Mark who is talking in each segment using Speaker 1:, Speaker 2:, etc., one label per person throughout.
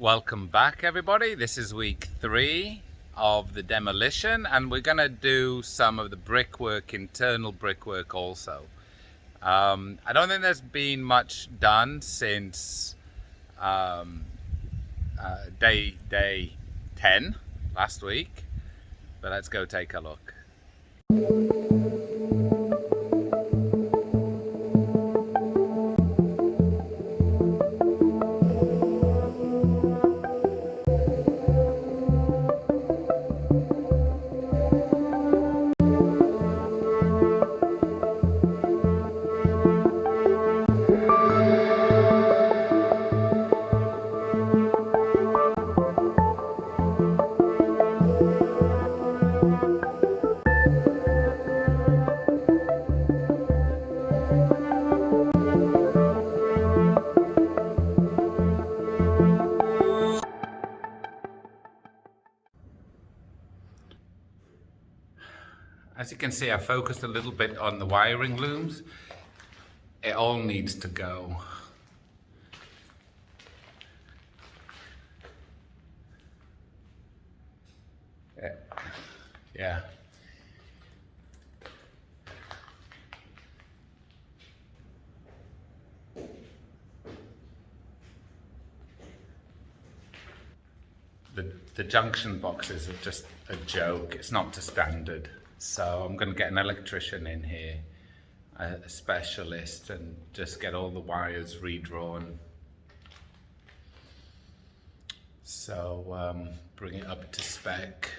Speaker 1: Welcome back, everybody. This is week 3 of the demolition, and we're going to do some of the brickwork, internal brickwork also. I don't think there's been much done since day 10 last week, but let's go take a look. As you can see, I focused a little bit on the wiring looms. It all needs to go. Yeah. The junction boxes are just a joke. It's not to standard. So I'm going to get an electrician in here, a specialist, and just get all the wires redrawn. So bring it up to spec.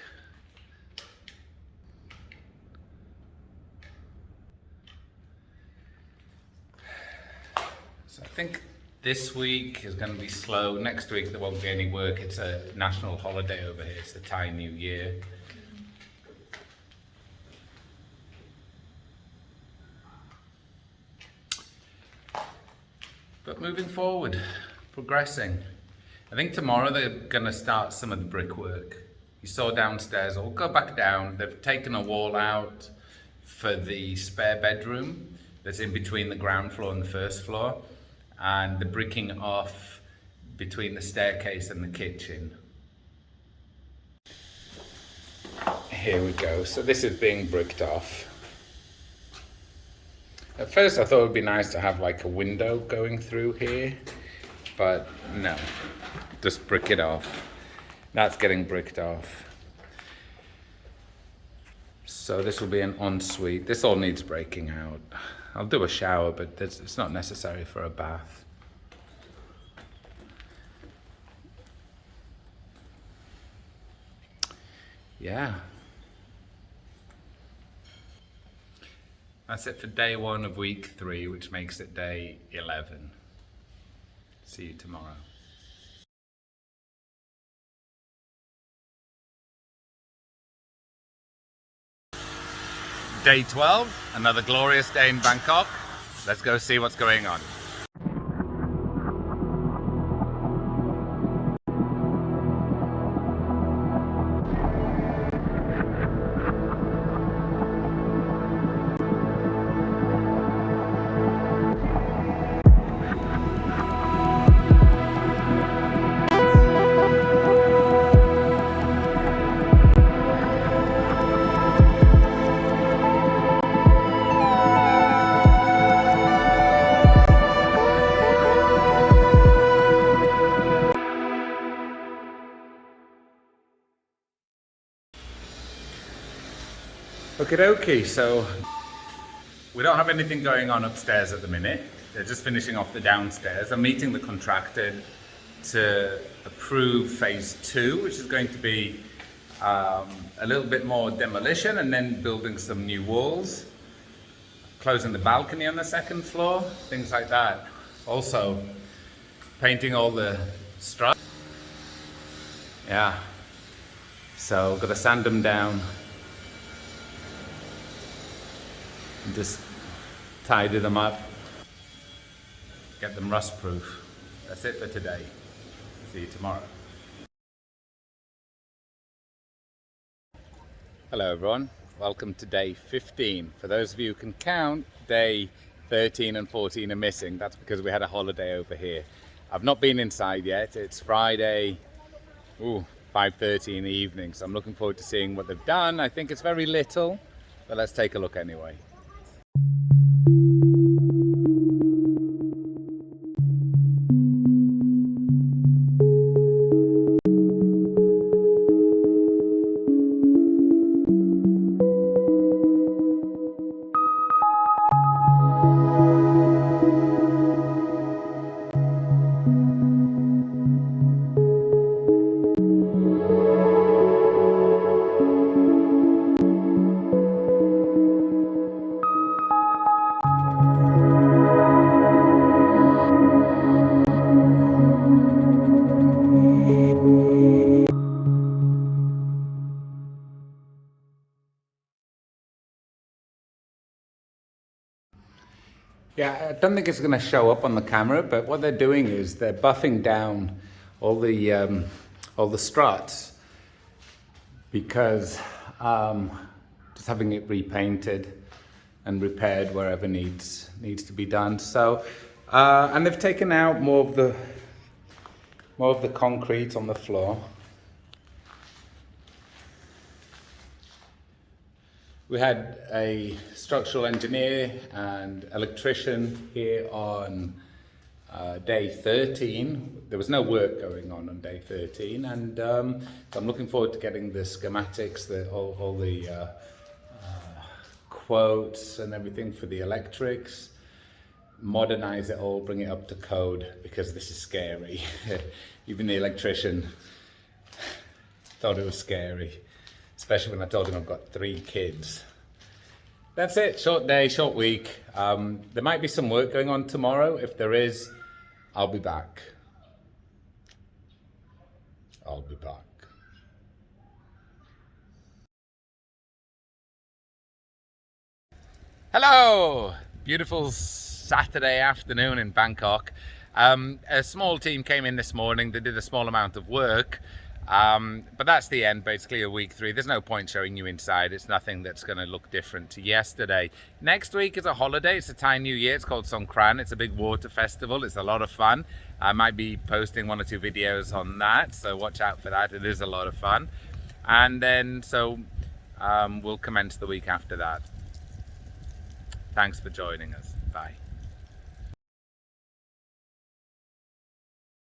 Speaker 1: So I think this week is going to be slow. Next week there won't be any work. It's a national holiday over here. It's the Thai New Year. But moving forward, progressing. I think tomorrow they're going to start some of the brickwork. You saw downstairs, I'll go back down. They've taken a wall out for the spare bedroom that's in between the ground floor and the first floor. And the bricking off between the staircase and the kitchen. Here we go. So this is being bricked off. At first I thought it would be nice to have like a window going through here, but no, just brick it off. That's getting bricked off. So this will be an ensuite. This all needs breaking out. I'll do a shower, but it's not necessary for a bath. Yeah. That's it for day 1 of week 3, which makes it day 11. See you tomorrow. Day 12, another glorious day in Bangkok. Let's go see what's going on. Okie dokie, so we don't have anything going on upstairs at the minute. They're just finishing off the downstairs. I'm meeting the contractor to approve phase 2, which is going to be a little bit more demolition and then building some new walls, closing the balcony on the 2nd floor, things like that. Also, painting all the struts. Yeah, so got to sand them down. Just tidy them up, get them rust proof. That's it for today. See you tomorrow. Hello everyone, welcome to day 15. For those of you who can count, day 13 and 14 are missing. That's because we had a holiday over here. I've not been inside yet. It's Friday, 5:30 in the evening, so I'm looking forward to seeing what they've done. I think it's very little, but let's take a look anyway. Yeah, I don't think it's going to show up on the camera, but what they're doing is they're buffing down all the struts because just having it repainted and repaired wherever needs to be done. So, and they've taken out more of the concrete on the floor. We had a structural engineer and electrician here on day 13. There was no work going on day 13, and so I'm looking forward to getting the schematics, all the quotes and everything for the electrics, modernize it all, bring it up to code, because this is scary. Even the electrician thought it was scary. Especially when I told him I've got 3 kids. That's it, short day, short week. There might be some work going on tomorrow. If there is, I'll be back. I'll be back. Hello! Beautiful Saturday afternoon in Bangkok. A small team came in this morning. They did a small amount of work. But that's the end, basically, of week 3. There's no point showing you inside. It's nothing that's going to look different to yesterday. Next week is a holiday. It's a Thai New Year. It's called Songkran. It's a big water festival. It's a lot of fun. I might be posting 1 or 2 videos on that, so watch out for that. It is a lot of fun. And then, we'll commence the week after that. Thanks for joining us. Bye.